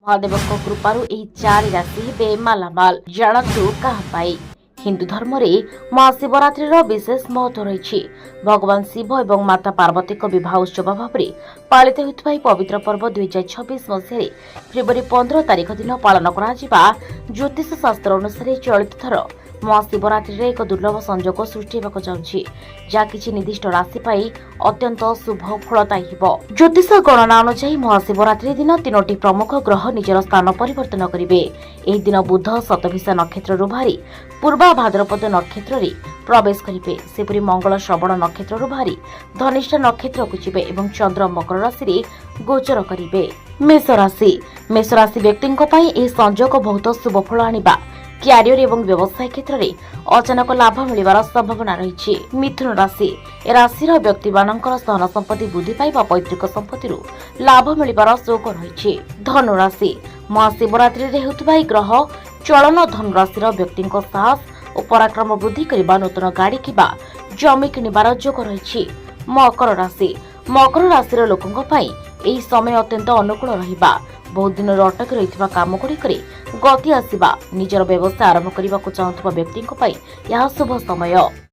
महादेवଙ୍କ कृपाରୁ ଏହି ଚାରି ରାଶି ହେବେ ମାଲାମାଲ। ଜାଣନ୍ତୁ କାହା ପାଇଁ। ହିନ୍ଦୁ ଧର୍ମରେ ମହାଶିବରାତ୍ରିର ବିଶେଷ ମହତ୍ୱ ରହିଛି। ଭଗବାନ ଶିବ ଏବଂ ମାତା ପାର୍ବତୀଙ୍କ ବିବାହ ଉତ୍ସବ ଭାବରେ ପାଳିତ ହେଉଥିବା ଏହି ପବିତ୍ର ପର୍ବ 2026 ମସିହାରେ ଫେବୃଆରୀ 15 ତାରିଖ ଦିନ ପାଳନ କରାଯିବା ଜ୍ୟୋତିଷ ଶାସ୍ତ୍ର ଅନୁସାରେ ଚଳିତ ଥର ମହାଶିବରାତ୍ରିରେ ଏକ ଦୁର୍ଲଭ ସଂଯୋଗ ସୃଷ୍ଟି ହେବାକୁ ଯାଉଛି, ଯାହା କିଛି ନିର୍ଦ୍ଦିଷ୍ଟ ରାଶି ପାଇଁ ଅତ୍ୟନ୍ତ ଶୁଭ ଫଳଦାୟୀ ହେବ। ଜ୍ୟୋତିଷ ଗଣନା ଅନୁଯାୟୀ ମହାଶିବରାତ୍ରି ଦିନ 3ଟି ପ୍ରମୁଖ ଗ୍ରହ ନିଜର ସ୍ଥାନ ପରିବର୍ତ୍ତନ କରିବେ। ଏହି ଦିନ ବୁଧ ଶତଭିଷା ନକ୍ଷତ୍ରରୁ ବାହାରି ପୂର୍ବ ଭାଦ୍ରପଦ ନକ୍ଷତ୍ରରେ ପ୍ରବେଶ କରିବେ। ସେପରି ମଙ୍ଗଳ ଶ୍ରବଣ ନକ୍ଷତ୍ରରୁ ବାହାରି ଧନିଷ୍ଠା ନକ୍ଷତ୍ରକୁ ଯିବେ ଏବଂ ଚନ୍ଦ୍ର ମକର ରାଶିରେ ଗୋଚର କରିବେ। ମେଷ ରାଶି ବ୍ୟକ୍ତିଙ୍କ ପାଇଁ ଏହି ସଂଯୋଗ ବହୁତ ଶୁଭ ଫଳ ଆଣିବା। କ୍ୟାରିୟର ଏବଂ ବ୍ୟବସାୟ କ୍ଷେତ୍ରରେ ଅଚାନକ ଲାଭ ମିଳିବାର ସମ୍ଭାବନା ରହିଛି। ମିଥୁନ ରାଶିର ବ୍ୟକ୍ତିମାନଙ୍କର ଧନ ସମ୍ପତ୍ତି ବୃଦ୍ଧି ପାଇବା, ପୈତୃକ ସମ୍ପତ୍ତିରୁ ଲାଭ ମିଳିବାର ଯୋଗ ରହିଛି। ଧନୁ ରାଶି ମହାଶିବରାତ୍ରିରେ ହେଉଥିବା ଏହି ଗ୍ରହ ଚଳନ ଧନୁ ରାଶିର ବ୍ୟକ୍ତିଙ୍କ ସାହସ ଓ ପରାକ୍ରମ ବୃଦ୍ଧି କରିବା, ନୂତନ ଗାଡ଼ି କିମ୍ବା ଜମି କିଣିବାର ଯୋଗ ରହିଛି। ମକର ରାଶିର ଲୋକଙ୍କ ପାଇଁ ଏହି ସମୟ ଅତ୍ୟନ୍ତ ଅନୁକୂଳ ରହିବା। ବହୁତ ଦିନରୁ ଅଟକି ରହିଥିବା କାମଗୁଡ଼ିକରେ ଗତି ଆସିବା। ନିଜର ବ୍ୟବସାୟ ଆରମ୍ଭ କରିବାକୁ ଚାହୁଁଥିବା ବ୍ୟକ୍ତିଙ୍କ ପାଇଁ ଏହା ଶୁଭ ସମୟ।